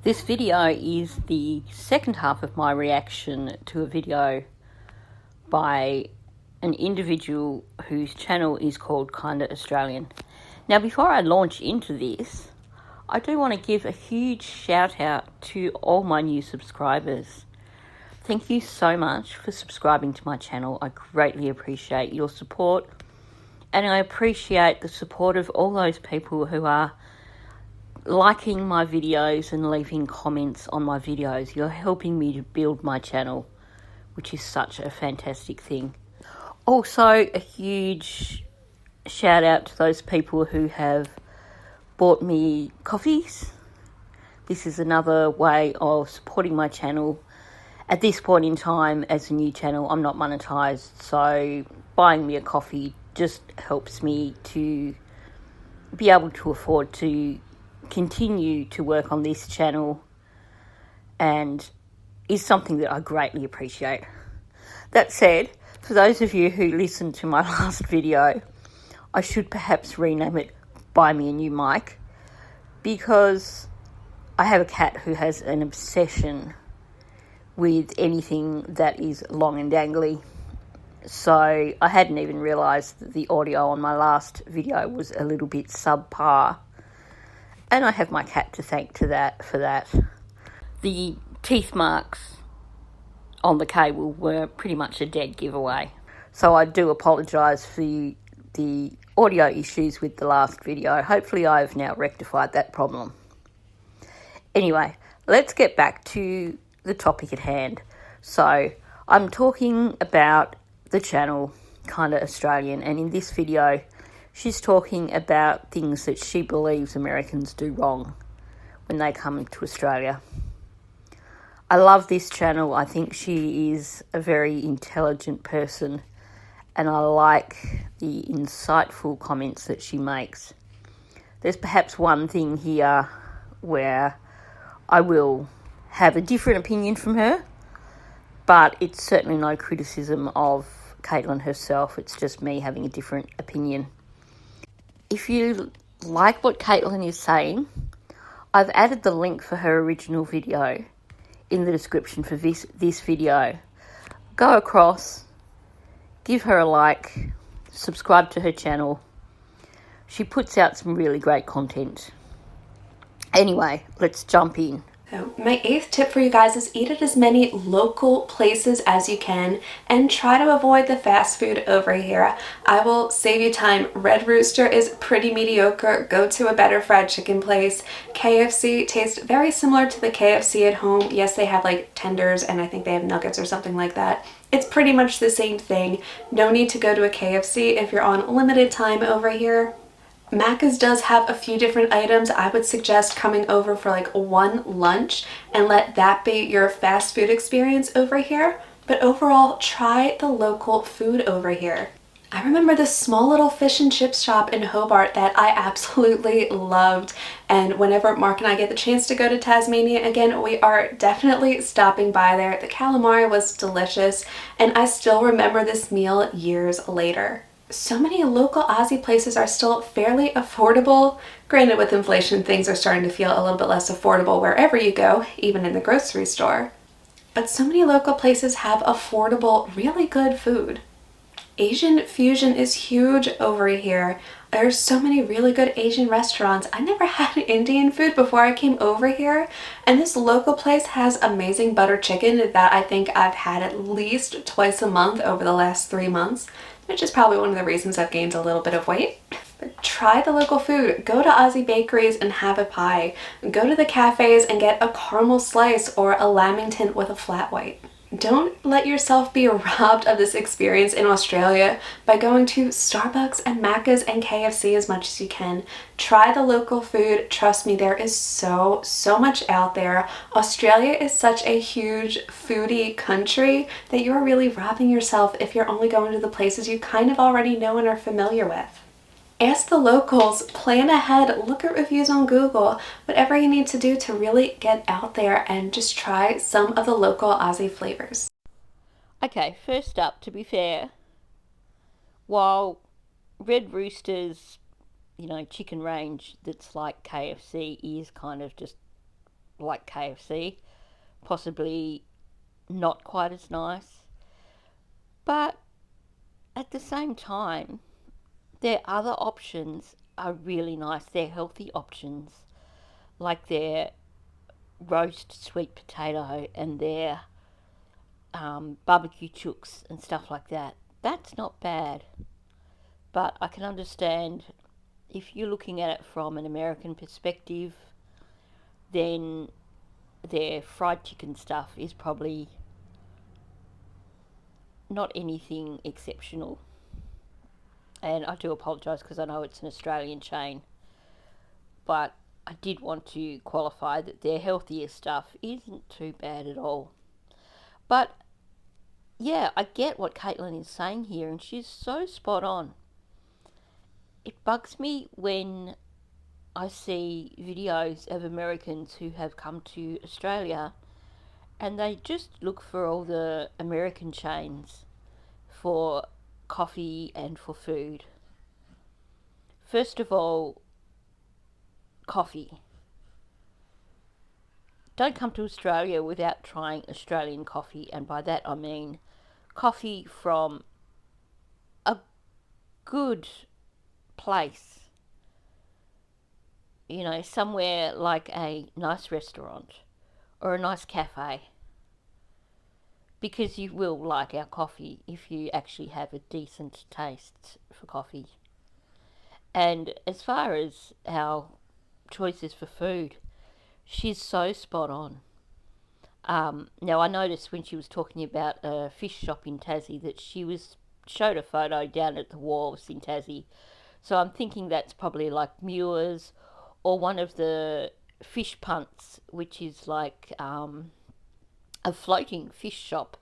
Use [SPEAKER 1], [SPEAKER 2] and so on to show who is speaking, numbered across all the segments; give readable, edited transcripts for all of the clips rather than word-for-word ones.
[SPEAKER 1] This video is the second half of my reaction to a video by an individual whose channel is called Kinda Australian. Now, before I launch into this, I do want to give a huge shout out to all my new subscribers. Thank you so much for subscribing to my channel. I greatly appreciate your support, and I appreciate the support of all those people who are liking my videos and leaving comments on my videos. You're helping me to build my channel, which is such a fantastic thing. Also, a huge shout out to those people who have bought me coffees. This is another way of supporting my channel. At this point in time, as a new channel, I'm not monetized, so buying me a coffee just helps me to be able to afford to continue to work on this channel, and is something that I greatly appreciate. That said, for those of you who listened to my last video, I should perhaps rename it Buy Me a New Mic, because I have a cat who has an obsession with anything that is long and dangly. So I hadn't even realised that the audio on my last video was a little bit subpar. And I have my cat to thank for that. The teeth marks on the cable were pretty much a dead giveaway. So I do apologise for the audio issues with the last video. Hopefully I've now rectified that problem. Anyway, let's get back to the topic at hand. So I'm talking about the channel Kinda Australian, and in this video she's talking about things that she believes Americans do wrong when they come to Australia. I love this channel. I think she is a very intelligent person, and I like the insightful comments that she makes. There's perhaps one thing here where I will have a different opinion from her, but it's certainly no criticism of Caitlin herself. It's just me having a different opinion. If you like what Caitlin is saying, I've added the link for her original video in the description for this video. Go across, give her a like, subscribe to her channel. She puts out some really great content. Anyway, let's jump in.
[SPEAKER 2] So my 8th tip for you guys is eat at as many local places as you can and try to avoid the fast food over here. I will save you time. Red Rooster is pretty mediocre. Go to a better fried chicken place. KFC tastes very similar to the KFC at home. Yes, they have like tenders and I think they have nuggets or something like that. It's pretty much the same thing. No need to go to a KFC if you're on limited time over here. Macca's does have a few different items. I would suggest coming over for like one lunch and let that be your fast food experience over here. But overall, try the local food over here. I remember this small little fish and chip shop in Hobart that I absolutely loved, and whenever Mark and I get the chance to go to Tasmania again, we are definitely stopping by there. The calamari was delicious, and I still remember this meal years later. So many local Aussie places are still fairly affordable. Granted, with inflation, things are starting to feel a little bit less affordable wherever you go, even in the grocery store. But so many local places have affordable, really good food. Asian fusion is huge over here. There's so many really good Asian restaurants. I never had Indian food before I came over here, and this local place has amazing butter chicken that I think I've had at least twice a month over the last 3 months, which is probably one of the reasons I've gained a little bit of weight. But try the local food. Go to Aussie bakeries and have a pie. Go to the cafes and get a caramel slice or a lamington with a flat white. Don't let yourself be robbed of this experience in Australia by going to Starbucks and Macca's and KFC as much as you can. Try the local food. Trust me, there is so much out there. Australia is such a huge foodie country that you're really robbing yourself if you're only going to the places you kind of already know and are familiar with. Ask the locals, plan ahead, look at reviews on Google, whatever you need to do to really get out there and just try some of the local Aussie flavors.
[SPEAKER 1] Okay, first up, to be fair, while Red Rooster's chicken range that's like KFC is kind of just like KFC, possibly not quite as nice. But at the same time, their other options are really nice. They're healthy options, like their roast sweet potato and their barbecue chooks and stuff like that. That's not bad. But I can understand if you're looking at it from an American perspective, then their fried chicken stuff is probably not anything exceptional. And I do apologise because I know it's an Australian chain, but I did want to qualify that their healthier stuff isn't too bad at all. But yeah, I get what Caitlin is saying here, and she's so spot on. It bugs me when I see videos of Americans who have come to Australia and they just look for all the American chains for coffee and for food. First of all, coffee. Don't come to Australia without trying Australian coffee, and by that I mean coffee from a good place. You know, somewhere like a nice restaurant or a nice cafe. Because you will like our coffee if you actually have a decent taste for coffee. And as far as our choices for food, she's so spot on. Now I noticed when she was talking about a fish shop in Tassie that showed a photo down at the wharves in Tassie. So I'm thinking that's probably like Muir's or one of the fish punts, which is like a floating fish shop.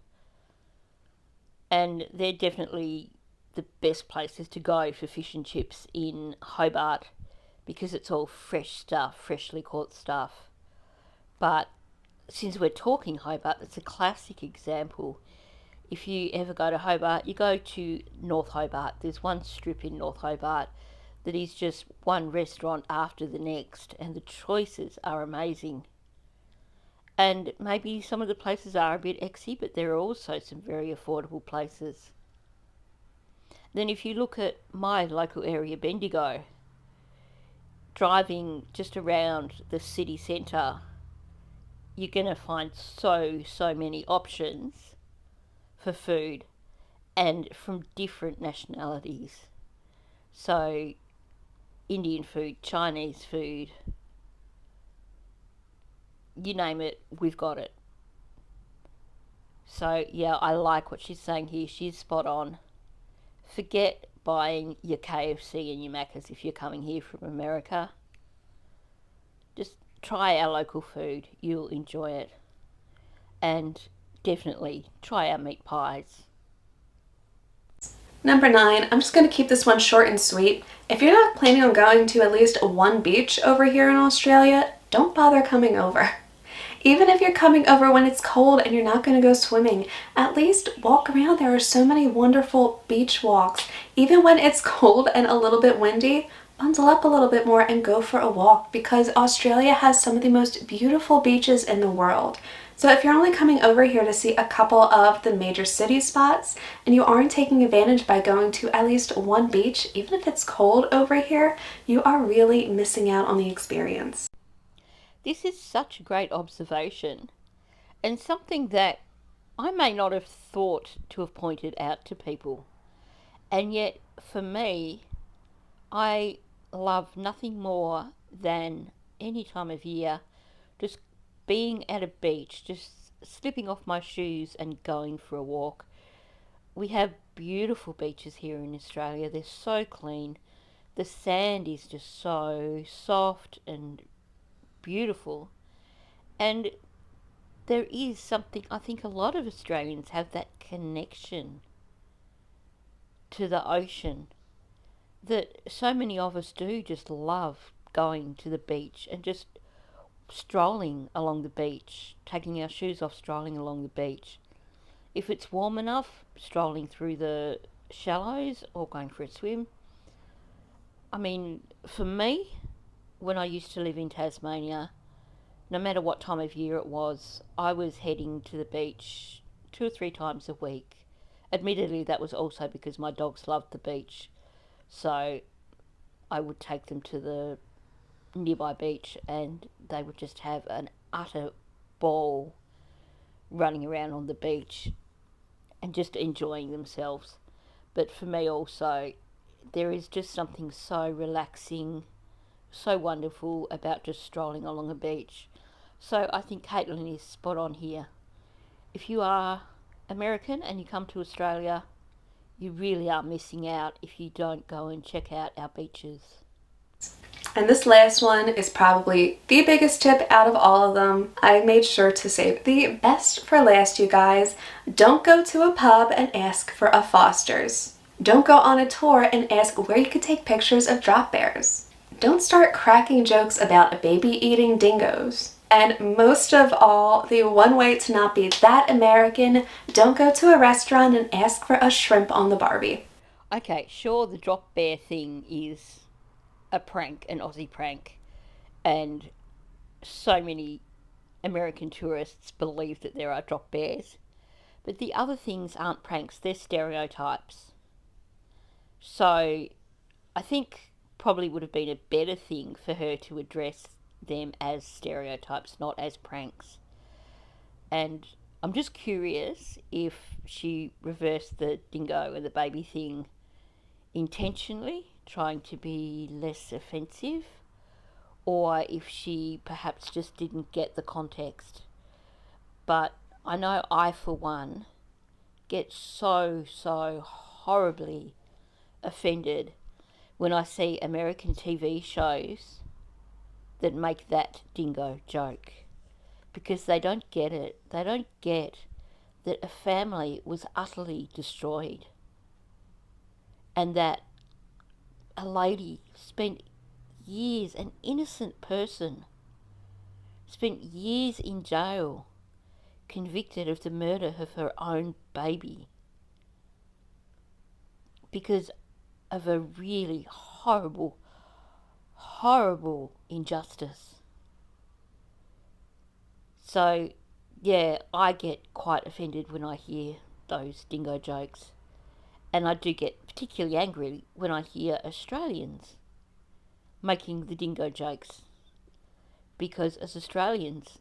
[SPEAKER 1] And they're definitely the best places to go for fish and chips in Hobart because it's all fresh stuff, freshly caught stuff. But since we're talking Hobart, it's a classic example. If you ever go to Hobart, you go to North Hobart. There's one strip in North Hobart that is just one restaurant after the next, and the choices are amazing. And maybe some of the places are a bit exy, but there are also some very affordable places. Then if you look at my local area, Bendigo, driving just around the city centre, you're going to find so many options for food and from different nationalities. So Indian food, Chinese food, you name it, we've got it. So yeah, I like what she's saying here. She's spot on. Forget buying your KFC and your Macca's if you're coming here from America. Just try our local food. You'll enjoy it. And definitely try our meat pies.
[SPEAKER 2] Number 9, I'm just going to keep this one short and sweet. If you're not planning on going to at least one beach over here in Australia, don't bother coming over. Even if you're coming over when it's cold and you're not going to go swimming, at least walk around. There are so many wonderful beach walks. Even when it's cold and a little bit windy, bundle up a little bit more and go for a walk because Australia has some of the most beautiful beaches in the world. So if you're only coming over here to see a couple of the major city spots and you aren't taking advantage by going to at least one beach, even if it's cold over here, you are really missing out on the experience.
[SPEAKER 1] This is such a great observation and something that I may not have thought to have pointed out to people. And yet, for me, I love nothing more than any time of year just being at a beach, just slipping off my shoes and going for a walk. We have beautiful beaches here in Australia. They're so clean. The sand is just so soft and beautiful. And there is something, I think a lot of Australians have that connection to the ocean that so many of us do just love going to the beach and just strolling along the beach, taking our shoes off, strolling along the beach. If it's warm enough, strolling through the shallows or going for a swim. I mean, for me, when I used to live in Tasmania, no matter what time of year it was, I was heading to the beach 2 or 3 times a week. Admittedly, that was also because my dogs loved the beach, so I would take them to the nearby beach and they would just have an utter ball running around on the beach and just enjoying themselves. But for me also, there is just something so relaxing, so wonderful about just strolling along a beach. So I think Caitlin is spot on here. If you are American and you come to Australia, you really are missing out if you don't go and check out our beaches.
[SPEAKER 2] And this last one is probably the biggest tip out of all of them. I made sure to save the best for last, you guys. Don't go to a pub and ask for a Foster's. Don't go on a tour and ask where you could take pictures of drop bears. Don't start cracking jokes about a baby eating dingoes. And most of all, the one way to not be that American, don't go to a restaurant and ask for a shrimp on the Barbie.
[SPEAKER 1] Okay, sure, the drop bear thing is a prank, an Aussie prank, and so many American tourists believe that there are drop bears. But the other things aren't pranks, they're stereotypes. So I think probably would have been a better thing for her to address them as stereotypes, not as pranks. And I'm just curious if she reversed the dingo and the baby thing intentionally, trying to be less offensive, or if she perhaps just didn't get the context. But I know I, for one, get so horribly offended when I see American TV shows that make that dingo joke, because they don't get it. They don't get that a family was utterly destroyed and that a lady spent years, an innocent person, spent years in jail, convicted of the murder of her own baby because of a really horrible injustice. So, yeah, I get quite offended when I hear those dingo jokes. And I do get particularly angry when I hear Australians making the dingo jokes. Because as Australians,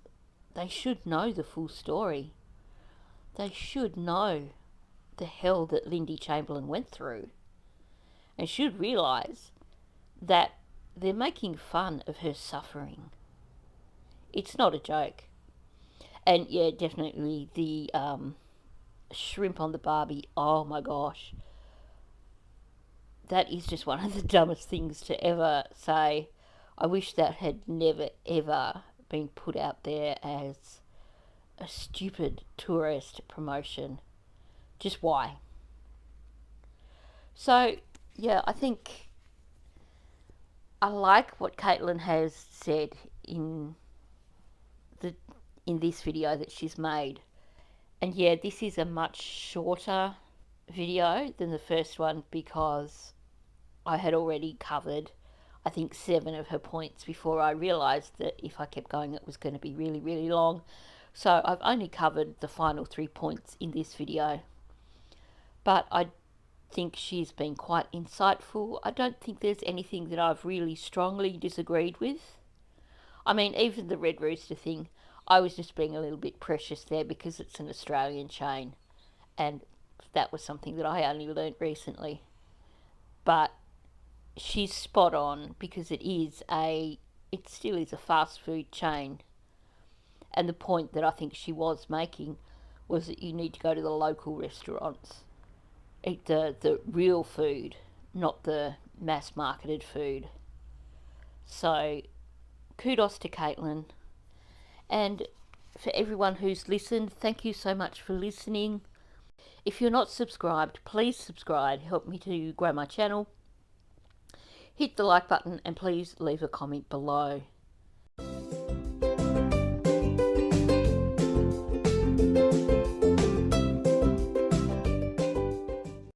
[SPEAKER 1] they should know the full story. They should know the hell that Lindy Chamberlain went through. And should realise that they're making fun of her suffering. It's not a joke. And yeah, definitely the shrimp on the Barbie, oh my gosh. That is just one of the dumbest things to ever say. I wish that had never ever been put out there as a stupid tourist promotion. Just why? So, yeah, I think I like what Caitlin has said in this video that she's made. And yeah, this is a much shorter video than the first one because I had already covered, I think, 7 of her points before I realised that if I kept going it was going to be really long. So I've only covered the final 3 points in this video. But I think she's been quite insightful. I don't think there's anything that I've really strongly disagreed with. I mean, even the Red Rooster thing, I was just being a little bit precious there because it's an Australian chain. And that was something that I only learnt recently. But she's spot on because it still is a fast food chain. And the point that I think she was making was that you need to go to the local restaurants, eat the real food, not the mass marketed food. So kudos to Caitlin. And for everyone who's listened, thank you so much for listening. If you're not subscribed, please subscribe. Help me to grow my channel. Hit the like button and please leave a comment below.